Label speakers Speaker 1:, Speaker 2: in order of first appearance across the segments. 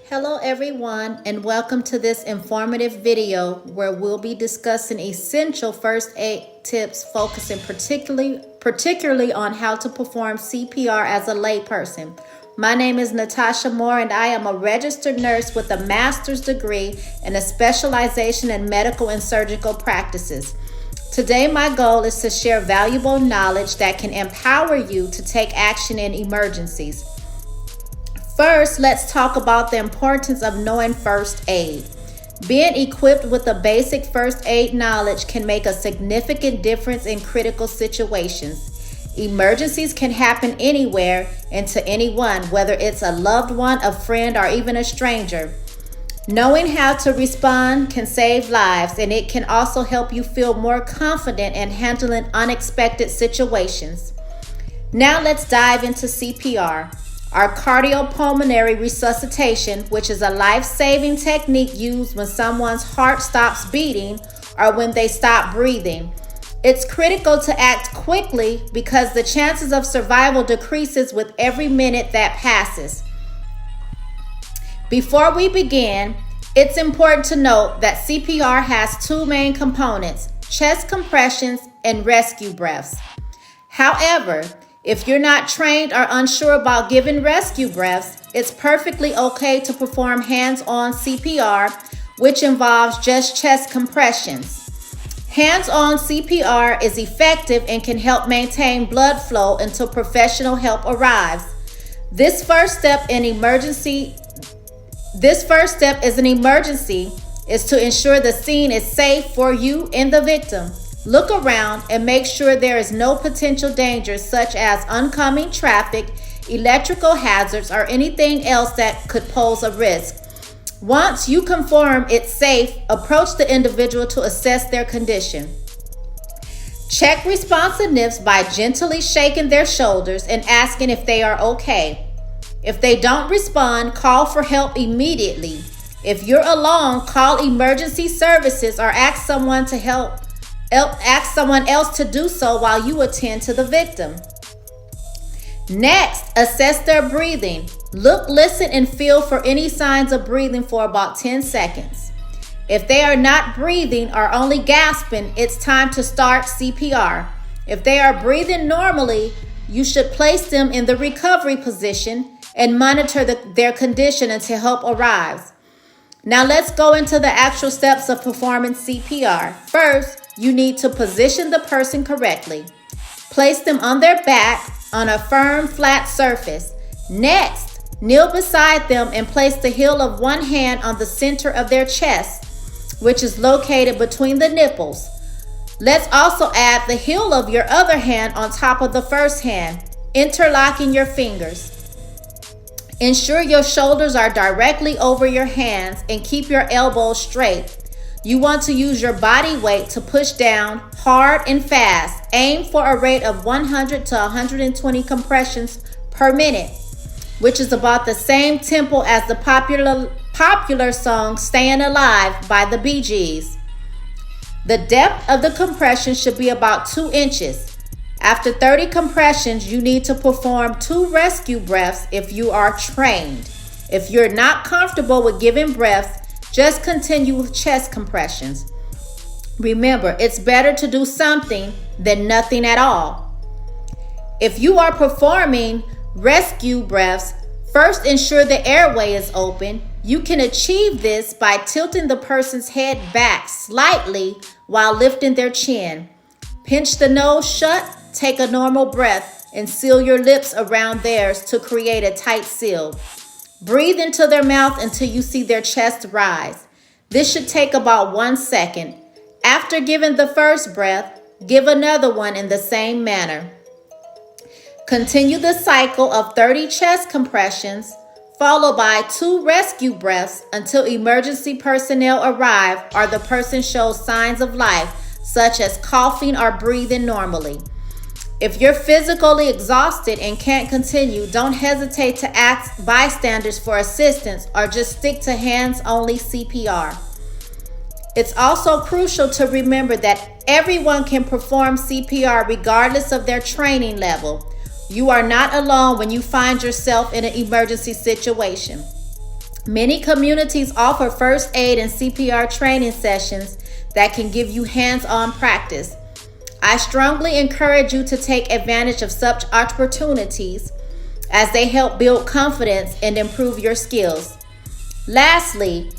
Speaker 1: Hello everyone, and welcome to this informative video where we'll be discussing essential first aid tips focusing particularly on how to perform CPR as a layperson. My name is Natasha Moore and I am a registered nurse with a master's degree and a specialization in medical and surgical practices. Today my goal is to share valuable knowledge that can empower you to take action in emergencies. First, let's talk about the importance of knowing first aid. Being equipped with the basic first aid knowledge can make a significant difference in critical situations. Emergencies can happen anywhere and to anyone, whether it's a loved one, a friend, or even a stranger. Knowing how to respond can save lives, and it can also help you feel more confident in handling unexpected situations. Now let's dive into CPR. Our cardiopulmonary resuscitation, which is a life-saving technique used when someone's heart stops beating or when they stop breathing. It's critical to act quickly because the chances of survival decreases with every minute that passes. Before we begin, it's important to note that CPR has two main components: chest compressions and rescue breaths. However, if you're not trained or unsure about giving rescue breaths, it's perfectly okay to perform hands-on CPR, which involves just chest compressions. Hands-on CPR is effective and can help maintain blood flow until professional help arrives. This first step is to ensure the scene is safe for you and the victim. Look around and make sure there is no potential dangers such as oncoming traffic, electrical hazards, or anything else that could pose a risk. Once you confirm it's safe, approach the individual to assess their condition. Check responsiveness by gently shaking their shoulders and asking if they are okay. If they don't respond, call for help immediately. If you're alone, call emergency services or ask someone else to do so while you attend to the victim. Next, assess their breathing. Look, listen, and feel for any signs of breathing for about 10 seconds. If they are not breathing or only gasping, it's time to start CPR. If they are breathing normally, you should place them in the recovery position and monitor their condition until help arrives. Now let's go into the actual steps of performing CPR. First, you need to position the person correctly. Place them on their back on a firm, flat surface. Next, kneel beside them and place the heel of one hand on the center of their chest, which is located between the nipples. Let's also add the heel of your other hand on top of the first hand, interlocking your fingers. Ensure your shoulders are directly over your hands and keep your elbows straight. You want to use your body weight to push down hard and fast. Aim for a rate of 100 to 120 compressions per minute, which is about the same tempo as the popular song Staying Alive by the Bee Gees. The depth of the compression should be about 2 inches. After 30 compressions, you need to perform 2 rescue breaths if you are trained. If you're not comfortable with giving breaths, just continue with chest compressions. Remember, it's better to do something than nothing at all. If you are performing rescue breaths, first ensure the airway is open. You can achieve this by tilting the person's head back slightly while lifting their chin. Pinch the nose shut, take a normal breath, and seal your lips around theirs to create a tight seal. Breathe into their mouth until you see their chest rise. This should take about 1 second. After giving the first breath, give another one in the same manner. Continue the cycle of 30 chest compressions, followed by 2 rescue breaths until emergency personnel arrive or the person shows signs of life, such as coughing or breathing normally. If you're physically exhausted and can't continue, don't hesitate to ask bystanders for assistance or just stick to hands-only CPR. It's also crucial to remember that everyone can perform CPR regardless of their training level. You are not alone when you find yourself in an emergency situation. Many communities offer first aid and CPR training sessions that can give you hands-on practice. I strongly encourage you to take advantage of such opportunities as they help build confidence and improve your skills. Lastly,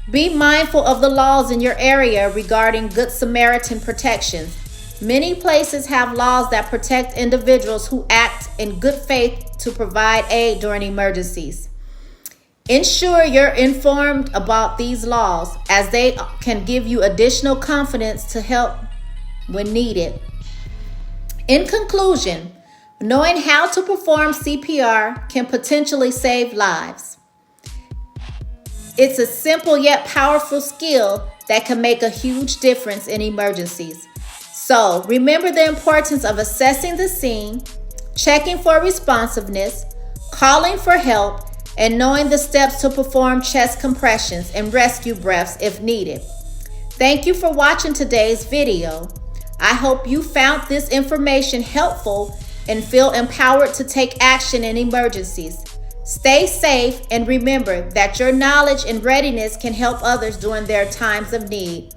Speaker 1: be mindful of the laws in your area regarding Good Samaritan protections. Many places have laws that protect individuals who act in good faith to provide aid during emergencies. Ensure you're informed about these laws, as they can give you additional confidence to help when needed. In conclusion, knowing how to perform CPR can potentially save lives. It's a simple yet powerful skill that can make a huge difference in emergencies. So remember the importance of assessing the scene, checking for responsiveness, calling for help, and knowing the steps to perform chest compressions and rescue breaths if needed. Thank you for watching today's video. I hope you found this information helpful and feel empowered to take action in emergencies. Stay safe and remember that your knowledge and readiness can help others during their times of need.